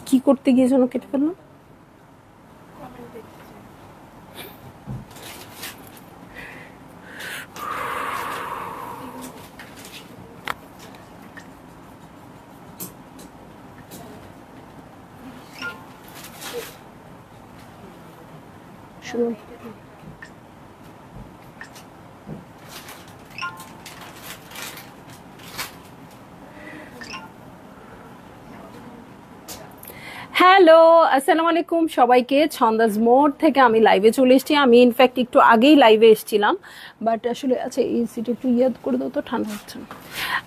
কি করতে গিয়ে যেন কেটে ফেললাম। শুনুন, হ্যালো, আসসালামু আলাইকুম সবাইকে। ছন্দাজ মোড় থেকে আমি লাইভে চলে এসেছি। আমি ইনফ্যাক্ট একটু আগেই লাইভে এসেছিলাম, বাট আসলে আচ্ছা এই সিটে একটু ইয়াদ করে দাও তো, ঠান্ডা হচ্ছে না।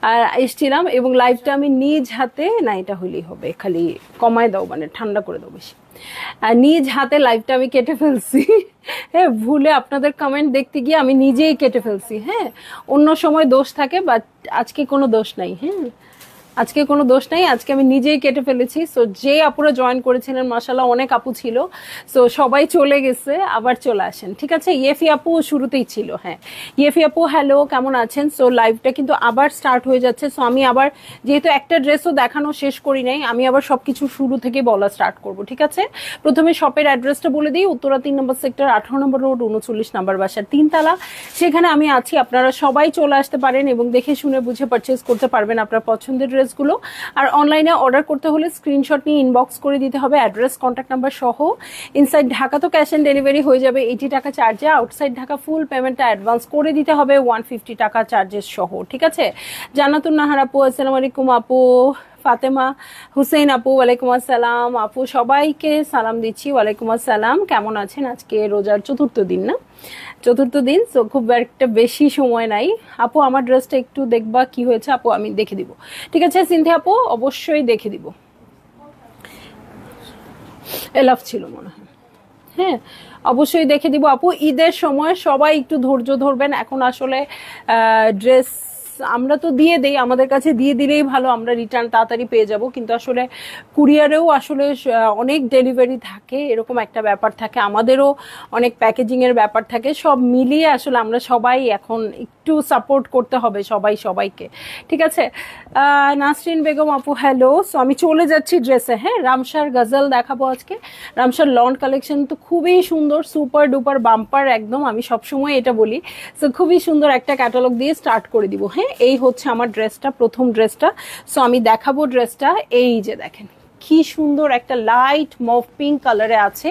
আর এসেছিলাম এবং লাইভটা আমি নিজ হাতে, না এটা হলেই হবে, খালি কমায় দাও মানে ঠান্ডা করে দাও বেশি। আর নিজ হাতে লাইভটা আমি কেটে ফেলছি। হ্যাঁ, ভুলে আপনাদের কমেন্ট দেখতে গিয়ে আমি নিজেই কেটে ফেলছি। হ্যাঁ, অন্য সময় দোষ থাকে, বাট আজকে কোনো দোষ নাই। হ্যাঁ, আজকে কোনো দোষ নাই, আজকে আমি নিজেই কেটে ফেলেছি। সো যে আপুরা জয়েন করেছিলেন মাশাআল্লাহ অনেক আপু ছিল, সো সবাই চলে গেছে, আবার চলে আসেন। ঠিক আছে, ইয়েফি আপু শুরুতেই ছিল। হ্যাঁ, ইয়েফি আপু হ্যালো, কেমন আছেন? সো লাইভটা কিন্তু আবার স্টার্ট হয়ে যাচ্ছে। সো আমি আবার যেহেতু একটা ড্রেসও দেখানো শেষ করি নাই, আমি আবার সবকিছু শুরু থেকে বলা স্টার্ট করব। ঠিক আছে, প্রথমে শপের অ্যাড্রেসটা বলে দিই। উত্তরা 3 নম্বর সেক্টর, 18 নম্বর রোড, 39 নম্বর বাসার 3 তলা, সেখানে আমি আছি। আপনারা সবাই চলে আসতে পারেন এবং দেখে শুনে বুঝে পারচেজ করতে পারবেন আপনার পছন্দের ড্রেসগুলো। আর অনলাইনে অর্ডার করতে হলে স্ক্রিনশট নিয়ে ইনবক্স করে দিতে হবে, অ্যাড্রেস, কন্ট্যাক্ট নাম্বার সহ। ইনসাইড ঢাকা তো ক্যাশ অন ডেলিভারি হয়ে যাবে 80 টাকা চার্জে। আউটসাইড ঢাকা ফুল পেমেন্টটা অ্যাডভান্স করে দিতে হবে 150 টাকা চার্জেস সহ। ঠিক আছে, জান্নাতুন নাহার আপু আসসালামু আলাইকুম আপু। ফাতেমা হুসেন আপু ওয়ালাইকুম আসসালাম আপু, সবাইকে সালাম দিচ্ছি। ওয়ালাইকুম আসসালাম, কেমন আছেন? আজকে রোজার চতুর্থ দিন, না চতুর্থ দিন, তো খুব একটা বেশি সময় নাই। আপু আমার ড্রেসটা একটু দেখবা কি হয়েছে? আপু আমি দেখে দিব। ঠিক আছে সিনথিয়া আপু, অবশ্যই দেখে দিব। এলাফ ছিল মনে হয়। হ্যাঁ, অবশ্যই দেখে দিব আপু। ঈদের সময় সবাই একটু ধৈর্য ধরবেন। এখন আসলে ড্রেস আমরা তো দিয়ে দেই, আমাদের কাছে দিয়ে দিলেই ভালো, আমরা রিটার্ন তাড়াতাড়ি পেয়ে যাব, কিন্তু আসলে কুরিয়ারেও আসলে অনেক ডেলিভারি থাকে, এরকম একটা ব্যাপার থাকে, আমাদেরও অনেক প্যাকেজিং এর ব্যাপার থাকে। সব মিলিয়ে আসলে আমরা সবাই এখন একটু সাপোর্ট করতে হবে সবাই সবাইকে। ঠিক আছে, নাসরিন বেগম আপু হ্যালো। সো আমি চলে যাচ্ছি ড্রেসে। হ্যাঁ, রামসার গজল দেখাবো আজকে। রামসার লন কালেকশন তো খুবই সুন্দর, সুপার ডুপার বাম্পার একদম, আমি সবসময় এটা বলি। সো খুবই সুন্দর একটা ক্যাটালগ দিয়ে স্টার্ট করে দিব। হ্যাঁ, এই হচ্ছে আমার ড্রেসটা, প্রথম ড্রেসটা। সো আমি দেখাবো ড্রেসটা। এই যে দেখেন কি সুন্দর একটা লাইট মভ পিঙ্ক কালারে আছে,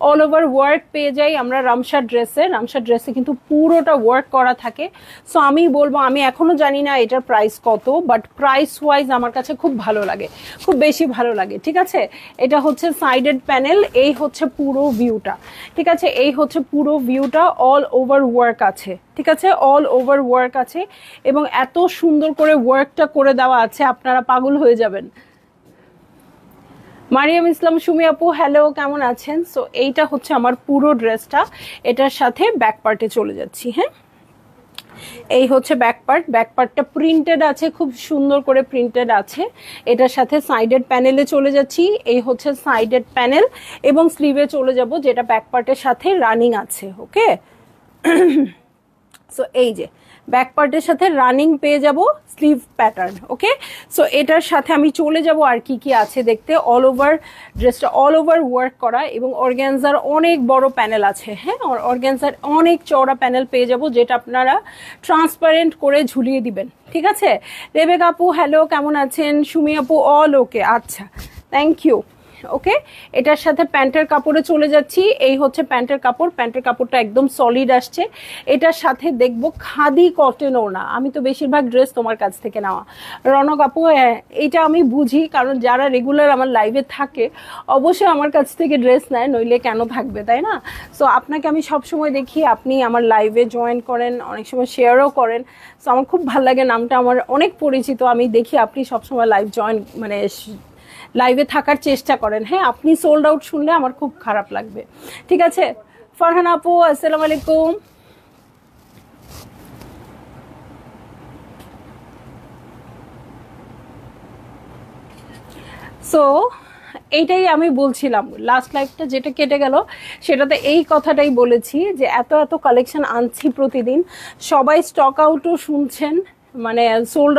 অল ওভার ওয়ার্ক পেয়ে যাই আমরা রামসার ড্রেসে। রামসার ড্রেসে কিন্তু পুরোটা ওয়ার্ক করা থাকে। সো আমি বলবো, আমি এখনো জানি না এটার প্রাইস কত, বাট প্রাইস ওয়াইজ আমার কাছে খুব ভালো লাগে, খুব বেশি ভালো লাগে। ঠিক আছে, এটা হচ্ছে সাইডেড প্যানেল, এই হচ্ছে পুরো ভিউটা। ঠিক আছে, এই হচ্ছে পুরো ভিউটা, অল ওভার ওয়ার্ক আছে। ঠিক আছে, অল ওভার ওয়ার্ক আছে এবং এত সুন্দর করে ওয়ার্কটা করে দেওয়া আছে, আপনারা পাগল হয়ে যাবেন। মারিয়াম ইসলাম সুমি আপু হ্যালো, কেমন আছেন? সো এইটা হচ্ছে আমার পুরো ড্রেসটা, এটার সাথে ব্যাক পার্টে চলে যাচ্ছি। হ্যাঁ, এই হচ্ছে ব্যাক পার্ট, ব্যাক পার্টটা প্রিন্টেড আছে, খুব সুন্দর করে প্রিন্টেড আছে। এটার সাথে সাইডেড প্যানেলে চলে যাচ্ছি, এই হচ্ছে সাইডেড প্যানেল, এবং স্লিভে চলে যাব যেটা ব্যাক পার্টের সাথে রানিং আছে। ওকে, সো এই যে ব্যাক পার্টের সাথে রানিং পেয়ে যাব স্লিভ প্যাটার্ন। ওকে, সো এটার সাথে আমি চলে যাব আর কি কি আছে দেখতে। অল ওভার ড্রেসটা অল ওভার ওয়ার্ক করা এবং অর্গ্যানজার অনেক বড় প্যানেল আছে। হ্যাঁ, অর্গ্যানজার অনেক চওড়া প্যানেল পেয়ে যাব, যেটা আপনারা ট্রান্সপারেন্ট করে ঝুলিয়ে দিবেন। ঠিক আছে, রেবেকা আপু হ্যালো, কেমন আছেন? সুমি আপু অল ওকে, আচ্ছা থ্যাংক ইউ। ওকে, এটার সাথে প্যান্টের কাপড়ে চলে যাচ্ছি। এই হচ্ছে প্যান্টের কাপড়, প্যান্টের কাপড়টা একদম সলিড আসছে। এটার সাথে দেখবো খাদি কটন ওড়না, আমি তো বেশিরভাগ ড্রেস তোমার কাছ থেকে নেওয়া। রনক আপু হ্যাঁ, এটা আমি বুঝি, কারণ যারা রেগুলার আমার লাইভে থাকে অবশ্যই আমার কাছ থেকে ড্রেস নেয়, নইলে কেন থাকবে, তাই না? সো আপনাকে আমি সবসময় দেখি, আপনি আমার লাইভে জয়েন করেন, অনেক সময় শেয়ারও করেন। সো আমার খুব ভালো লাগে, নামটা আমার অনেক পরিচিত, আমি দেখি আপনি সবসময় লাইভ জয়েন মানে লাইভে থাকার চেষ্টা করেন। হ্যাঁ, আপনি সোল্ড আউট শুনলে আমার খুব খারাপ লাগবে। ঠিক আছে, ফারহান আপু আসসালামু আলাইকুম। সো এইটাই আমি বলছিলাম, লাস্ট লাইভটা যেটা কেটে গেল সেটাতে এই কথাটাই বলেছি যে এত এত কালেকশন আনছি প্রতিদিন, সবাই স্টক আউটও শুনছেন, মানে সোল্ড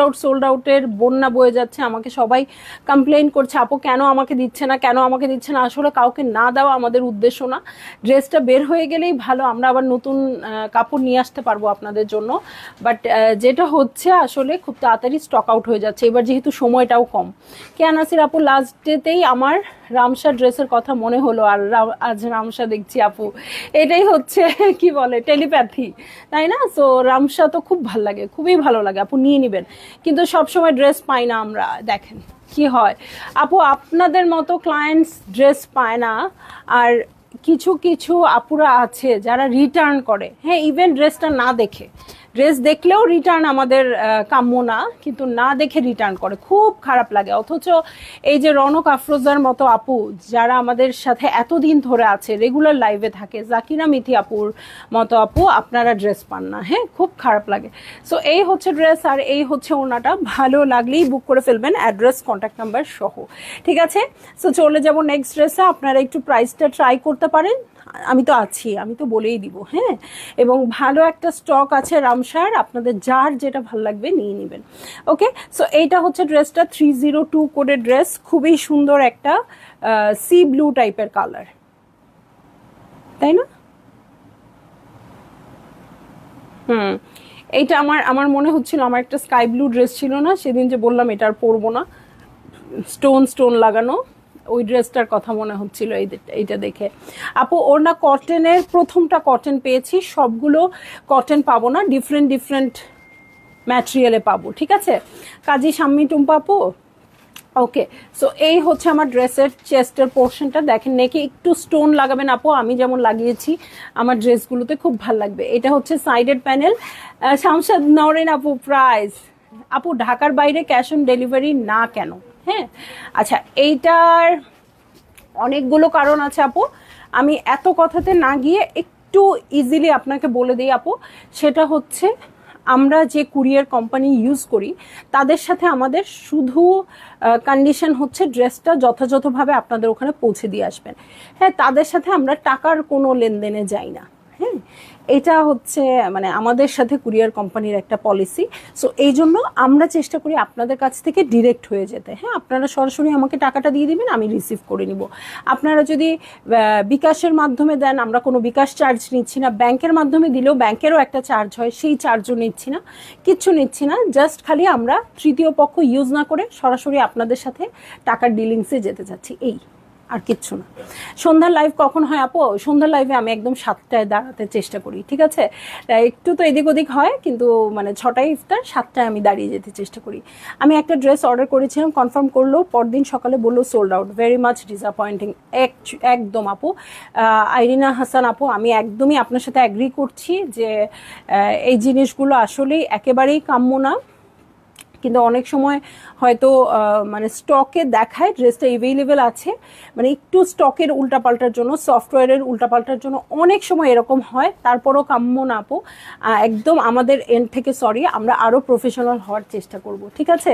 আউটের বন্যা বয়ে যাচ্ছে, আমাকে সবাই কমপ্লেন করছে আপু কেন আমাকে দিচ্ছে না, কেন আমাকে দিচ্ছে না। আসলে কাউকে না দেওয়া আমাদের উদ্দেশ্য না, ড্রেসটা বের হয়ে গেলেই ভালো, আমরা আবার নতুন কাপড় নিয়ে আসতে পারবো আপনাদের জন্য। বাট যেটা হচ্ছে আসলে খুব তাড়াতাড়ি স্টক আউট হয়ে যাচ্ছে এবার, যেহেতু সময়টাও কম। কেন নাসির আপু লাস্ট ডেতেই আমার রামসা ড্রেসের কথা মনে হলো, আর আজ রামসা দেখছি আপু, এটাই হচ্ছে কি বলে টেলিপ্যাথি, তাই না? সো রামসা তো খুব ভালো লাগে, খুবই ভালো লাগে আপু, নিয়ে নেবেন। কিন্তু সব সময় ড্রেস পাই না আমরা, দেখেন কি হয় আপু, আপনাদের মতো ক্লায়েন্টস ড্রেস পায় না। আর কিছু কিছু আপুরা আছে যারা রিটার্ন করে, হ্যাঁ ইভেন ড্রেসটা না দেখে, ড্রেস দেখলেও রিটার্ন আমাদের কাম্য না, কিন্তু না দেখে রিটার্ন করে, খুব খারাপ লাগে। অথচ এই যে রনক আফরোজার মতো আপু যারা আমাদের সাথে এতদিন ধরে আছে, রেগুলার লাইভে থাকে, জাকিরা মিথি আপুর মতো আপু আপনারা ড্রেস পান না, হ্যাঁ খুব খারাপ লাগে। সো এই হচ্ছে ড্রেস, আর এই হচ্ছে ওনাটা, ভালো লাগলেই বুক করে ফেলবেন, অ্যাড্রেস কন্ট্যাক্ট নাম্বার সহ, ঠিক আছে? সো চলে যাব নেক্সট ড্রেসে, আপনারা একটু প্রাইসটা ট্রাই করতে পারেন, আমি তো আছি, আমি তো বলেই দিব, হ্যাঁ। এবং ভালো একটা স্টক আছে রামসার, আপনাদের যার যেটা ভালো লাগবে নিয়ে নেবেন। ওকে, সো এইটা হচ্ছে ড্রেসটা, 302 কোডের ড্রেস, খুবই সুন্দর একটা সি ব্লু টাইপের কালার, তাই না? এইটা আমার আমার মনে হচ্ছিল আমার একটা স্কাই ব্লু ড্রেস ছিল না সেদিন, যে বললাম এটা আর পরবো না, স্টোন স্টোন লাগানো, ওই ড্রেসটার কথা মনে হচ্ছিল এইটা দেখে। আপু ওড়না কটনের, প্রথমটা কটন পেয়েছি, সবগুলো কটন পাবো না, ডিফারেন্ট ডিফারেন্ট ম্যাটেরিয়ালে পাবো, ঠিক আছে? কাজী শাম্মী টুম্পা আপু, ওকে। সো এই হচ্ছে আমার ড্রেসের চেস্টের পোর্শনটা, দেখেন নেকে একটু স্টোন লাগাবেন আপু, আমি যেমন লাগিয়েছি আমার ড্রেসগুলোতে খুব ভালো লাগবে। এটা হচ্ছে সাইডের প্যানেল। শামশাদ নরেন আপু, প্রাইস আপু ঢাকার বাইরে ক্যাশ অন ডেলিভারি না কেন? হ্যাঁ আচ্ছা, এইটার অনেকগুলো কারণ আছে আপু, আমি এত কথাতে না গিয়ে একটু ইজিলি আপনাকে বলে দিই আপু। সেটা হচ্ছে আমরা যে কুরিয়ার কোম্পানি ইউজ করি তাদের সাথে আমাদের শুধু কন্ডিশন হচ্ছে ড্রেসটা যথাযথভাবে আপনাদের ওখানে পৌঁছে দিয়ে আসবেন, হ্যাঁ। তাদের সাথে আমরা টাকার কোনো লেনদেনে যাই না, হ্যাঁ। এটা হচ্ছে মানে আমাদের সাথে কুরিয়ার কোম্পানির একটা পলিসি। সো এই জন্য আমরা চেষ্টা করি আপনাদের কাছ থেকে ডিরেক্ট হয়ে যেতে, হ্যাঁ। আপনারা সরাসরি আমাকে টাকাটা দিয়ে দিবেন, আমি রিসিভ করে নিব। আপনারা যদি বিকাশের মাধ্যমে দেন, আমরা কোনো বিকাশ চার্জ নিচ্ছি না, ব্যাংকের মাধ্যমে দিলেও ব্যাংকেরও একটা চার্জ হয়, সেই চার্জও নিচ্ছি না, কিচ্ছু নিচ্ছি না। জাস্ট খালি আমরা তৃতীয় পক্ষ ইউজ না করে সরাসরি আপনাদের সাথে টাকার ডিলিংসে যেতে চাচ্ছি, এই, আর কিচ্ছু না। সন্ধ্যার লাইভ কখন হয় আপু? সন্ধ্যার লাইভে আমি একদম 7টায় দাঁড়াতে চেষ্টা করি, ঠিক আছে? একটু তো এদিক ওদিক হয়, কিন্তু মানে 6টায় ইফতার, 7টায় আমি দাঁড়িয়ে যেতে চেষ্টা করি। আমি একটা ড্রেস অর্ডার করেছিলাম, কনফার্ম করলো, পরদিন সকালে বললো sold out, very much disappointing. একদম আপু, আইরিনা হাসান আপু, আমি একদমই আপনার সাথে অ্যাগ্রি করছি যে এই জিনিসগুলো আসলেই একেবারেই কাম্য না। কিন্তু অনেক সময় হয়তো মানে স্টকে দেখায় ড্রেসটা এভেলেবেল আছে, মানে একটু স্টকের উল্টাপাল্টার জন্য, সফটওয়্যারের উল্টাপাল্টার জন্য অনেক সময় এরকম হয়, তারপরও কাম্য না আপু, একদম আমাদের এন্ড থেকে সরি, আমরা আরও প্রফেশনাল হওয়ার চেষ্টা করব, ঠিক আছে?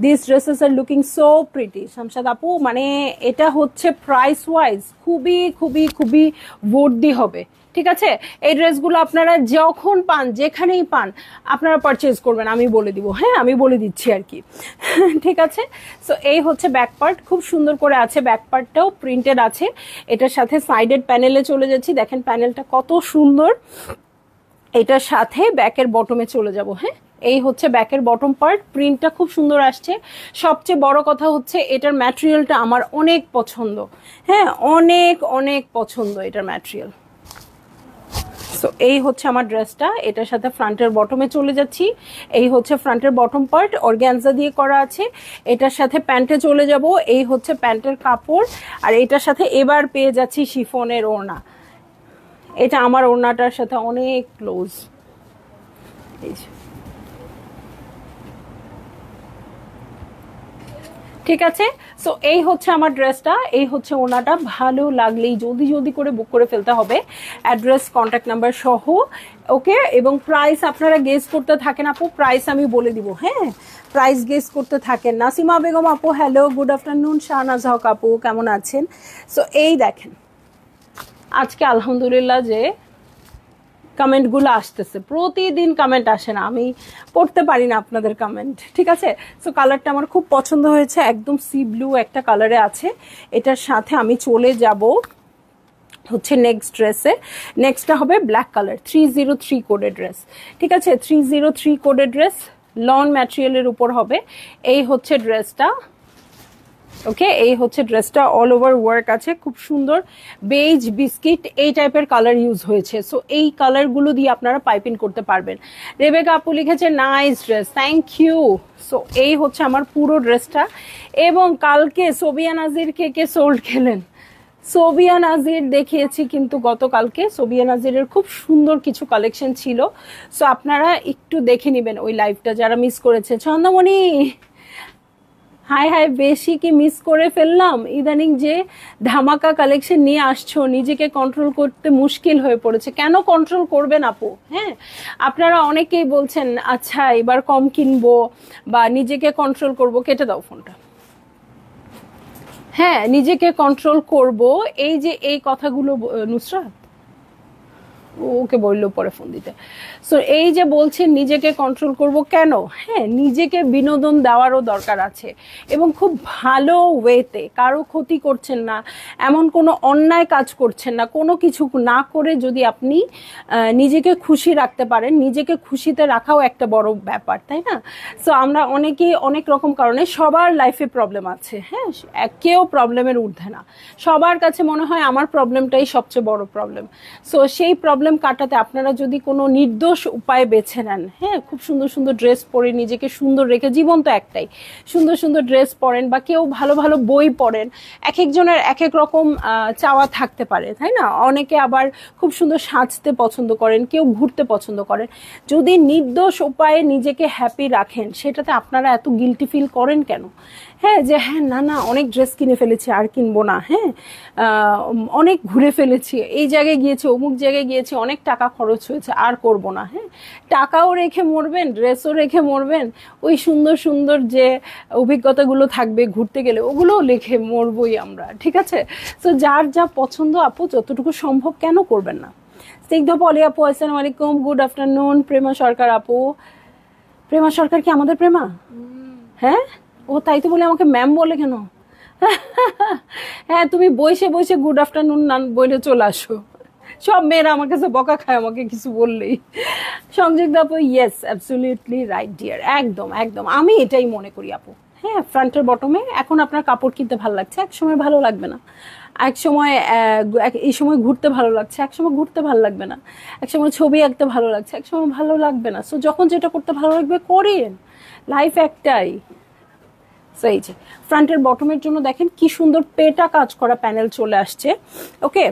This dresses are looking so pretty. Shamshad আপু মানে এটা হচ্ছে প্রাইস ওয়াইজ খুবই খুবই খুবই ভর্তি হবে, ঠিক আছে? এই ড্রেসগুলো আপনারা যখন পান, যেখানেই পান, আপনারা পারচেজ করবেন, আমি বলে দিব, হ্যাঁ আমি বলে দিচ্ছি আর কি, ঠিক আছে? সো এই হচ্ছে ব্যাক পার্ট, খুব সুন্দর করে আছে, ব্যাক পার্টটাও প্রিন্টেড আছে। এটার সাথে সাইডেড প্যানেলে চলে যাচ্ছি, দেখেন প্যানেলটা কত সুন্দর। এটার সাথে ব্যাকের বটমে চলে যাব, হ্যাঁ। এই হচ্ছে ব্যাকের বটম পার্ট, প্রিন্টটা খুব সুন্দর আসছে। সবচেয়ে বড় কথা হচ্ছে এটার ম্যাটেরিয়ালটা আমার অনেক পছন্দ, হ্যাঁ অনেক অনেক পছন্দ এটার ম্যাটেরিয়াল। সো এই হচ্ছে আমার ড্রেসটা, এটার সাথে ফ্রন্টের বটমে চলে যাচ্ছি। এই হচ্ছে ফ্রন্টের বটম পার্ট, অর্গ্যানজা দিয়ে করা আছে। এটার সাথে প্যান্টে চলে যাব, এই হচ্ছে প্যান্টের কাপড়। আর এটার সাথে এবার পেয়ে যাচ্ছি শিফনের ওড়না, এটা আমার ওড়নাটার সাথে অনেক ক্লোজ, এই যে, ঠিক আছে? সো এই হচ্ছে আমার ড্রেসটা, এই হচ্ছে ওনাটা, ভালো লাগলেই জলদি জলদি করে বুক করে ফেলতে হবে, অ্যাড্রেস কন্ট্যাক্ট নাম্বার সহ, ওকে? এবং প্রাইস আপনারা গেস করতে থাকেন আপু, প্রাইস আমি বলে দিব, হ্যাঁ প্রাইস গেস করতে থাকেন। নাসিমা বেগম আপু হ্যালো, গুড আফটারনুন। শাহনাজ হক আপু কেমন আছেন? সো এই দেখেন আজকে আলহামদুলিল্লাহ যে কমেন্টগুলো আসতেছে, প্রতিদিন কমেন্ট আসে না, আমি পড়তে পারি না আপনাদের কমেন্ট, ঠিক আছে। সো কালারটা আমার খুব পছন্দ হয়েছে, একদম সি ব্লু একটা কালারে আছে। এটার সাথে আমি চলে যাব হচ্ছে নেক্সট ড্রেসে। নেক্সটটা হবে ব্ল্যাক কালার 303 কোডের ড্রেস, ঠিক আছে। 303 কোডের ড্রেস, লন ম্যাটেরিয়ালের উপর হবে। এই হচ্ছে ড্রেসটা, ওকে। এই হচ্ছে ড্রেসটা, অল ওভার ওয়ার্ক আছে, খুব সুন্দর বেজ বিস্কিট এই টাইপের কালার ইউজ হয়েছে। সো এই কালারগুলো দিয়ে আপনারা পাইপিং করতে পারবেন। রেবেকা আপু লিখেছে nice dress, thank you. So এই হচ্ছে আমার পুরো ড্রেসটা। এবং কালকে সোবিয়া নাজির কে সোল্ড খেলেন? সোবিয়া নাজির দেখিয়েছি কিন্তু গতকালকে সোবিয়া নাজিরের খুব সুন্দর কিছু কালেকশন ছিল। সো আপনারা একটু দেখে নেবেন ওই লাইভটা যারা মিস করেছে। ছন্দমণি হাই হাই, বেশি কি মিস করে ফেললাম? ইদানিং যে ধামাকা কালেকশন নিয়ে আসছো, নিজেকে কন্ট্রোল করতে মুশকিল হয়ে পড়েছে। কেন কন্ট্রোল করবেন আপু? হ্যাঁ, আপনারা অনেকেই বলছেন আচ্ছা এবার কম কিনবো বা নিজেকে কন্ট্রোল করব। কেটে দাও ফোনটা। হ্যাঁ, নিজেকে কন্ট্রোল করব, এই যে এই কথাগুলো নুসরাত ওকে বললো পরে ফোন দিতে। সো এই যে বলছেন নিজেকে কন্ট্রোল করব, কেন? হ্যাঁ, নিজেকে বিনোদন দেওয়ারও দরকার আছে এবং খুব ভালো ওয়েতে, কারো ক্ষতি করছেন না, এমন কোনো অন্যায় কাজ করছেন না, কোনো কিছু না করে যদি আপনি নিজেকে খুশি রাখতে পারেন, নিজেকে খুশিতে রাখাও একটা বড় ব্যাপার, তাই না? সো আমরা অনেকেই অনেক রকম কারণে, সবার লাইফে প্রবলেম আছে, হ্যাঁ, কেউ প্রবলেমের ঊর্ধ্বে না। সবার কাছে মনে হয় আমার প্রবলেমটাই সবচেয়ে বড় প্রবলেম। সো সেই প্রবলেম কাটাতে আপনারা যদি কোনো নির্দোষ উপায় বেছে নেন, হ্যাঁ, খুব সুন্দর সুন্দর ড্রেস পরে নিজেকে সুন্দর রেখে, জীবন তো একটাই, সুন্দর সুন্দর ড্রেস পরেন বা কেউ ভালো ভালো বই পড়েন, এক একজনের এক এক রকম চাওয়া থাকতে পারে, তাই না? অনেকে আবার খুব সুন্দর সাজতে পছন্দ করেন, কেউ ঘুরতে পছন্দ করেন। যদি নির্দোষ উপায়ে নিজেকে হ্যাপি রাখেন, সেটাতে আপনারা এত গিল্টি ফিল করেন কেন? হ্যাঁ, যে হ্যাঁ না না অনেক ড্রেস কিনে ফেলেছি আর কিনবো না, হ্যাঁ, অনেক ঘুরে ফেলেছি, এই জায়গায় গিয়েছি, অমুক জায়গায় গিয়েছি, অনেক টাকা খরচ হয়েছে, আর করব না। হ্যাঁ, টাকাও রেখে মরবেন, ড্রেসও রেখে মরবেন, ওই সুন্দর সুন্দর যে অভিজ্ঞতাগুলো থাকবে ঘুরতে গেলে ওগুলোও রেখে মরবই আমরা, ঠিক আছে। তো যার যা পছন্দ আপু যতটুকু সম্ভব কেন করবেন না। স্নিগ্ধ পলি আপু আসসালামু আলাইকুম, গুড আফটারনুন। প্রেমা সরকার আপু, প্রেমা সরকার কি আমাদের প্রেমা? হ্যাঁ, ও তাই তো বলে আমাকে ম্যাম বলে কেন? হ্যাঁ, তুমি বসে বসে গুড আফটারনুন না বলে চলে আসো, সব মেয়েরা আমার কাছে বকা খায় আমাকে কিছু বললেই। সংযুক্ত আপু ইয়েস অ্যাবসলিউটলি রাইট ডিয়ার, একদম একদম, আমি এটাই মনে করি আপু। হ্যাঁ, ফ্রন্টের বটমে এখন আপনার কাপড় কিনতে ভালো লাগছে, এক সময় ভালো লাগবে না, এক সময় এই সময় ঘুরতে ভালো লাগছে, এক সময় ঘুরতে ভালো লাগবে না, এক সময় ছবি আঁকতে ভালো লাগছে, এক সময় ভালো লাগবে না। সো যখন যেটা করতে ভালো লাগবে করেন, লাইফ একটাই। সো এই যে ফ্রন্টের বটমের জন্য দেখেন কি সুন্দর পেটা কাজ করা প্যানেল চলে আসছে, ওকে।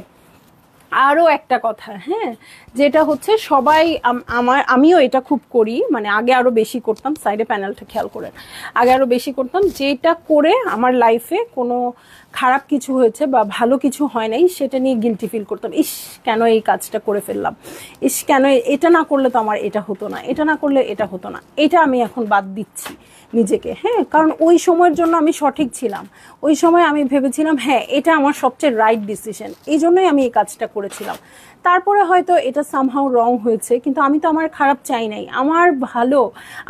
আরও একটা কথা, হ্যাঁ, যেটা হচ্ছে সবাই আমিও এটা খুব করি, মানে আগে আরো বেশি করতাম, সাইডে প্যানেলটা খেয়াল করেন, আগে আরো বেশি করতাম, যেটা করে আমার লাইফে কোনো খারাপ কিছু হয়েছে বা ভালো কিছু হয় নাই সেটা নিয়ে গিলটি ফিল করতাম, ইস কেন এই কাজটা করে ফেললাম, ইস কেন এটা না করলে তো আমার এটা হতো না, এটা না করলে এটা হতো না। এটা আমি এখন বাদ দিচ্ছি নিজেকে, হ্যাঁ, কারণ ওই সময়ের জন্য আমি সঠিক ছিলাম, ওই সময় আমি ভেবেছিলাম হ্যাঁ এটা আমার সবচেয়ে রাইট ডিসিশন, এই জন্যই আমি এই কাজটা করেছিলাম। তারপরে হয়তো এটা সামহাউ রং হয়েছে, কিন্তু আমি তো আমার খারাপ চাই নাই, আমার ভালো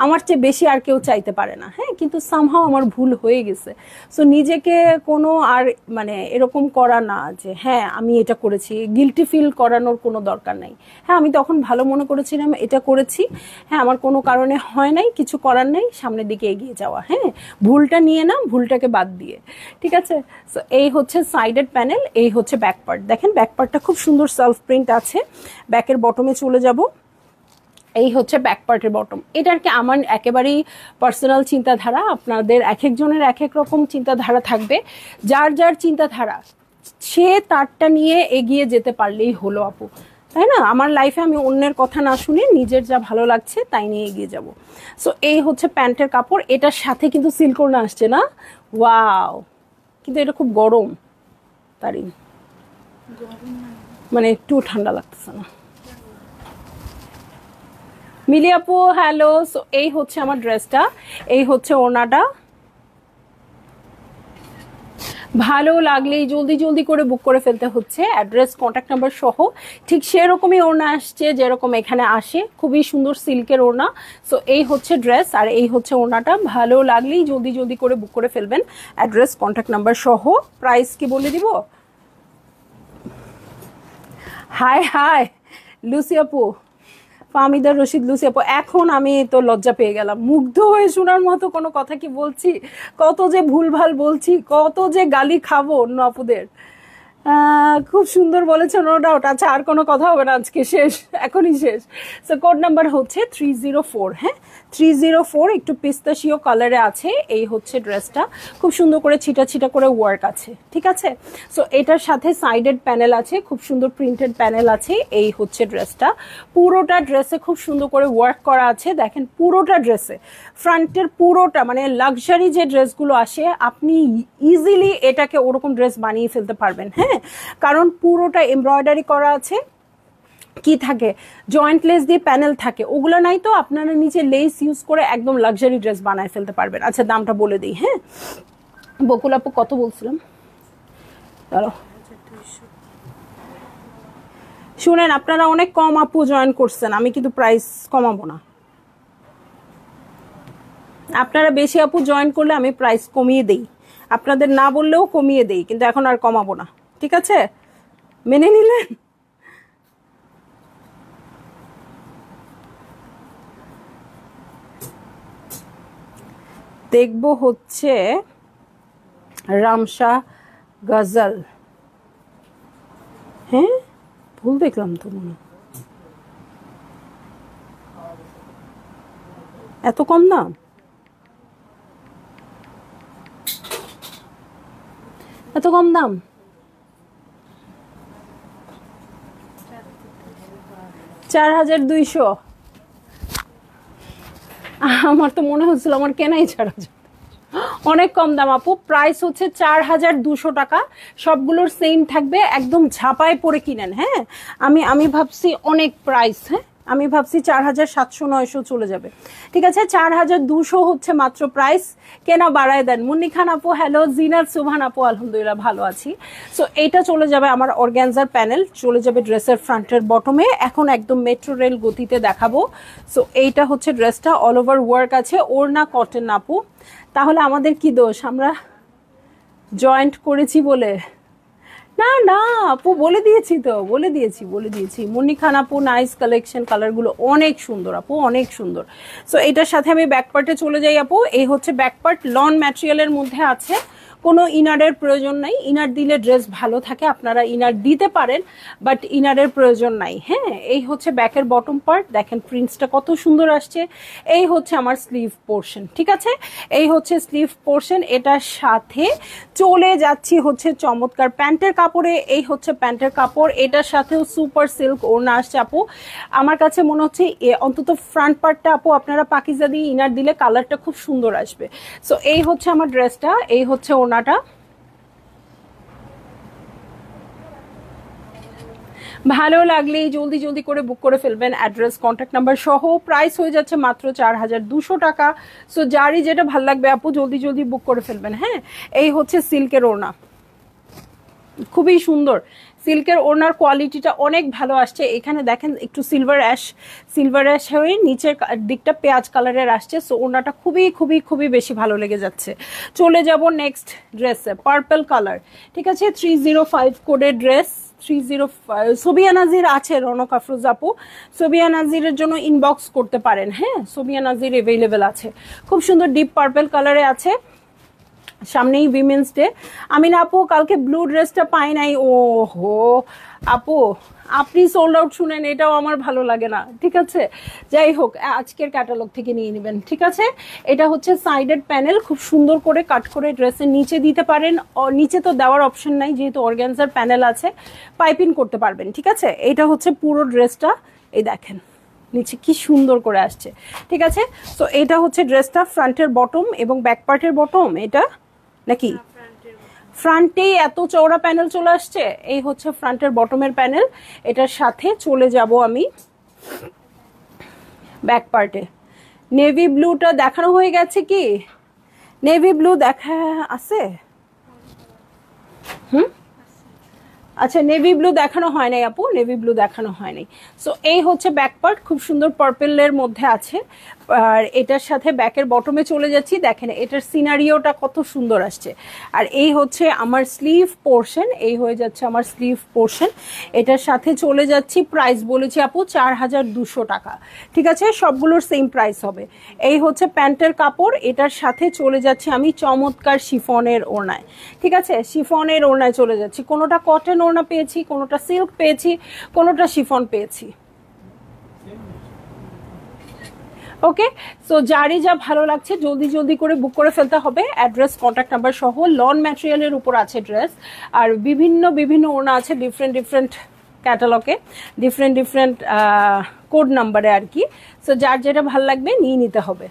আমার চেয়ে বেশি আর কেউ চাইতে পারে না, হ্যাঁ, কিন্তু সামহাউ আমার ভুল হয়ে গেছে। সো নিজেকে কোনো আর মানে এরকম করা না যে হ্যাঁ আমি এটা করেছি, গিলটি ফিল করানোর কোনো দরকার নাই। হ্যাঁ, আমি তখন ভালো মনে করেছিলাম এটা করেছি, হ্যাঁ আমার কোনো কারণে হয় নাই, কিছু করার নেই, সামনের দিকে এগিয়ে যাওয়া, হ্যাঁ, ভুলটা নিয়ে না, ভুলটাকে বাদ দিয়ে, ঠিক আছে। সো এই হচ্ছে সাইডেড প্যানেল, এই হচ্ছে ব্যাক পার্ট, দেখেন ব্যাক পার্টটা খুব সুন্দর সেলফ প্রিন্ট আছে। ব্যাকের বটমে চলে যাব, এই হচ্ছে ব্যাক পার্টের বটম। এটা আর কি আমার একেবারেই পার্সোনাল চিন্তাধারা, আপনাদের এক একজনের এক এক রকম চিন্তাধারা থাকবে, যার যার চিন্তাধারা সে তারটা নিয়ে এগিয়ে যেতে পারলেই হলো আপু, তাই না? আমার লাইফে আমি অন্যের কথা না শুনে নিজের যা ভালো লাগছে তাই নিয়ে এগিয়ে যাব। সো এই হচ্ছে প্যান্টের কাপড়, এটার সাথে কিন্তু সিল্কোনা আসছে না, ওয়াও, কিন্তু এটা খুব গরম, তারই মানে একটু ঠান্ডা লাগতেছে না। মিলি আপু হ্যালো, সো এই হচ্ছে আমার ড্রেসটা, এই হচ্ছে ওড়নাটা। ভালো লাগলেই জলদি জলদি করে বুক করে ফেলতে হচ্ছে, অ্যাড্রেস কন্ট্যাক্ট নাম্বার সহ। ঠিক সেরকমই ওড়না আসছে যেরকম এখানে আসে, খুবই সুন্দর সিল্কের ওড়না। সো এই হচ্ছে ড্রেস আর এই হচ্ছে ওড়নাটা। ভালো লাগলেই জলদি জলদি করে বুক করে ফেলবেন, অ্যাড্রেস কন্ট্যাক্ট নাম্বার সহ। প্রাইস কি বলে দিব? হাই হাই লুসি আপু, ফাহমিদা রশিদ লুসি আপু, এখন আমি তো লজ্জা পেয়ে গেলাম। মুগ্ধ হয়ে শোনার মতো কোনো কথা কি বলছি? কত যে ভুলভাল বলছি, কত যে গালি খাবো অন্য আপুদের। খুব সুন্দর বলেছে, নো ডাউট। আচ্ছা, আর কোনো কথা হবে না আজকে, শেষ, এখনই শেষ। সো কোড নাম্বার হচ্ছে 304। হ্যাঁ, 304, একটু পিস্তাশিও কালারে আছে। এই হচ্ছে ড্রেসটা, খুব সুন্দর করে ছিটা ছিটা করে ওয়ার্ক আছে, ঠিক আছে। সো এটার সাথে সাইডেড প্যানেল আছে, খুব সুন্দর প্রিন্টেড প্যানেল আছে। এই হচ্ছে ড্রেসটা, পুরোটা ড্রেসে খুব সুন্দর করে ওয়ার্ক করা আছে। দেখেন পুরোটা ড্রেসে, ফ্রন্টের পুরোটা, মানে লাক্সারি যে ড্রেসগুলো আসে আপনি ইজিলি এটাকে ওরকম ড্রেস বানিয়ে ফেলতে পারবেন। হ্যাঁ, কারণ পুরোটা এমব্রয়ডারি করা আছে। কি থাকে, জয়েন্ট লেস দিয়ে প্যানেল থাকে, ওগুলো নাই তো আপনারা নিচে লেস ইউজ করে একদম লাক্সারি ড্রেস বানায় ফেলতে পারবেন। আচ্ছা, দামটা বলে দিই। হ্যাঁ, বকুল আপু কত বলছিলাম? চলো শুনেন, আপনারা অনেক কম আপু জয়েন করছেন, আমি কিন্তু প্রাইস কমাবো না। আপনারা বেশি আপু জয়েন করলে আমি প্রাইস কমিয়ে দেই, আপনাদের না বললেও কমিয়ে দেই, কিন্তু এখন আর কমাবো না, ঠিক আছে? মেনে নিলেন? দেখবো হচ্ছে রামশা গজল। হ্যাঁ, ভুল দেখলাম তো মনে হয়। এত কম দাম? এত কম দাম? 4200? আমার তো মনে হচ্ছিল আমার কেনাই ছাড়া যাবে। অনেক কম দাম আপু, প্রাইস হচ্ছে 4200 টাকা। সবগুলোর সেম থাকবে, একদম ঝাপায় পরে কিনেন। হ্যাঁ, আমি ভাবছি অনেক প্রাইস। হ্যাঁ, আমি ভাবছি 4700-900 চলে যাবে। ঠিক আছে, 4200 হচ্ছে মাত্র প্রাইস। কেনা বাড়ায় দেন। মুন্নি খান আপু হ্যালো, জিনাত সুবহান আপু আলহামদুলিল্লাহ ভালো আছি। সো এইটা চলে যাবে আমার অর্গ্যানজার প্যানেল, চলে যাবে ড্রেসের ফ্রন্টের বটমে। এখন একদম মেট্রো রেল গতিতে দেখাবো। সো এইটা হচ্ছে ড্রেসটা, অল ওভার ওয়ার্ক আছে, ওড়না কটন আপু। তাহলে আমাদের কি দোষ, আমরা জয়েন্ট করেছি বলে? না না আপু, বলে দিয়েছি তো, বলে দিয়েছি। মুন্নি খান আপু নাইস কালেকশন, কালারগুলো অনেক সুন্দর আপু, অনেক সুন্দর। সো এটার সাথে আমি ব্যাক পার্টে চলে যাই আপু। এই হচ্ছে ব্যাক পার্ট, লন ম্যাটেরিয়ালের মধ্যে আছে, কোনো ইনারের প্রয়োজন নাই। ইনার দিলে ড্রেস ভালো থাকে, আপনারা ইনার দিতে পারেন, বাট ইনারের প্রয়োজন নাই। হ্যাঁ, এই হচ্ছে ব্যাকের বটম পার্ট, দেখেন প্রিন্টসটা কত সুন্দর আসছে। এই হচ্ছে আমার স্লিভ পোর্শন, ঠিক আছে, এই হচ্ছে স্লিভ পোর্শন। এটার সাথে চলে যাচ্ছি হচ্ছে চমৎকার প্যান্টের কাপড়ে। এই হচ্ছে প্যান্টের কাপড়, এটার সাথেও সুপার সিল্ক ওড়না আসছে আপু। আমার কাছে মনে হচ্ছে অন্তত ফ্রন্ট পার্টটা আপু আপনারা পাকিজা দিয়ে ইনার দিলে কালারটা খুব সুন্দর আসবে। সো এই হচ্ছে আমার ড্রেসটা, এই হচ্ছে ওড়নাটা। ভালো লাগলেই জলদি জলদি করে বুক করে ফেলবেন, অ্যাড্রেস কন্ট্যাক্ট নাম্বার সহ। প্রাইস হয়ে যাচ্ছে মাত্র 4200 টাকা। সো যারই যেটা ভাল লাগবে আপু জলদি জলদি বুক করে ফেলবেন। হ্যাঁ, এই হচ্ছে সিল্কের ওড়না, খুবই সুন্দর। সিল্কের ওড়নার কোয়ালিটিটা অনেক ভালো আসছে। এখানে দেখেন একটু সিলভার অ্যাশ হয়ে নিচের দিকটা পেঁয়াজ কালারের আসছে। সো ওড়নাটা খুবই খুবই খুবই বেশি ভালো লেগে যাচ্ছে। চলে যাব নেক্সট ড্রেসে, পার্পল কালার, ঠিক আছে, 305 কোডের ড্রেস। 305 সোবিয়া নাজির আছে, রনক আফরোজ আপু সোবিয়া নাজিরের জন্য ইনবক্স করতে পারেন। হ্যাঁ, সোবিয়া নাজির অ্যাভেলেবেল আছে, খুব সুন্দর ডিপ পার্পল কালারে আছে। সামনেই উইমেন্স ডে। আমি না আপু কালকে ব্লু ড্রেসটা পাই নাই। ও হো আপু, আপনি সোল্ড আউট শুনেন, এটাও আমার ভালো লাগে না, ঠিক আছে। যাই হোক, আজকের ক্যাটালগ থেকে নিয়ে নেবেন, ঠিক আছে। এটা হচ্ছে সাইডেড প্যানেল, খুব সুন্দর করে কাট করে ড্রেসের নিচে দিতে পারেন। নিচে তো দেওয়ার অপশন নাই, যেহেতু অর্গানজার প্যানেল আছে, পাইপিং করতে পারবেন, ঠিক আছে। এটা হচ্ছে পুরো ড্রেসটা, এই দেখেন নিচে কি সুন্দর করে আসছে, ঠিক আছে। তো এটা হচ্ছে ড্রেসটা, ফ্রন্টের বটম এবং ব্যাক পার্টের বটম। এটা নাকি ফ্রন্টে এত চওড়া প্যানেল চলে আসছে, এই হচ্ছে ফ্রন্টের বটমের প্যানেল। এটার সাথে চলে যাব আমি ব্যাক পার্টে। নেভি ব্লুটা দেখানো হয়ে গেছে কি? নেভি ব্লু দেখা আছে? আচ্ছা, নেভি ব্লু দেখানো হয় নাই আপু, নেভি ব্লু দেখানো হয় নাই। সো এই হচ্ছে ব্যাক পার্ট, খুব সুন্দর পার্পেলের মধ্যে আছে। আর এটার সাথে ব্যাকের বটমে চলে যাচ্ছি, দেখেন এটার সিনারিওটা কত সুন্দর আসছে। আর এই হচ্ছে আমার স্লিভ পোর্শন, এই হয়ে যাচ্ছে আমার স্লিভ পোর্শন। এটার সাথে চলে যাচ্ছি, প্রাইস বলেছি আপু 4200 টাকা, ঠিক আছে, সবগুলোর সেম প্রাইস হবে। এই হচ্ছে প্যান্টের কাপড়, এটার সাথে চলে যাচ্ছি আমি চমৎকার শিফনের ওড়নায়, ঠিক আছে, শিফনের ওড়নায় চলে যাচ্ছি। কোনোটা কটন ওড়না পেয়েছি, কোনোটা সিল্ক পেয়েছি, কোনোটা শিফন পেয়েছি। ওকে, সো যারই যা ভালো লাগছে জলদি জলদি করে বুক করে ফেলতে হবে। অ্যাড্রেস, কন্ট্যাক্ট নাম্বার সহ লন ম্যাটেরিয়ালের উপর আছে ড্রেস। আর বিভিন্ন বিভিন্ন ওড়না আছে ডিফারেন্ট ডিফারেন্ট ক্যাটালগে, ডিফারেন্ট ডিফারেন্ট কোড নাম্বারে আর কি। সো যার যেটা ভালো লাগবে নিয়ে নিতে হবে।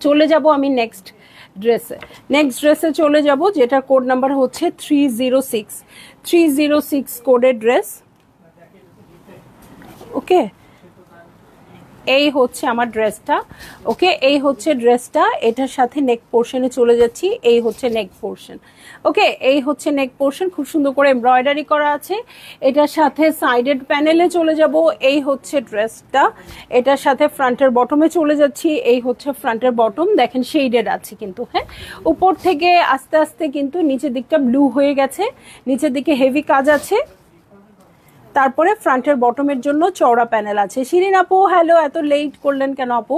চলে যাব আমি নেক্সট ড্রেসে চলে যাব, যেটার কোড নাম্বার হচ্ছে 306 কোডের ড্রেস। ওকে, এই হচ্ছে আমার ড্রেসটা। ওকে, এই হচ্ছে ড্রেসটা, এটার সাথে নেক পোর্শনে চলে যাচ্ছি, এই হচ্ছে নেক পোর্শন। ওকে, এই হচ্ছে নেক পোর্শন, খুব সুন্দর করে এমব্রয়ডারি করা আছে। এটার সাথে সাইডেড প্যানেলে চলে যাব, এই হচ্ছে ড্রেসটা। এটার সাথে ফ্রন্টের বটমে চলে যাচ্ছি, এই হচ্ছে ফ্রন্টের বটম, দেখেন শেডেড আছে কিন্তু, হ্যাঁ, উপর থেকে আস্তে আস্তে কিন্তু নিচের দিকটা ব্লু হয়ে গেছে, নিচের দিকে হেভি কাজ আছে। তারপরে ফ্রন্টের বটমের জন্য চওড়া প্যানেল আছে। শিরিন আপু হ্যালো, এত লেট করলেন কেন আপু?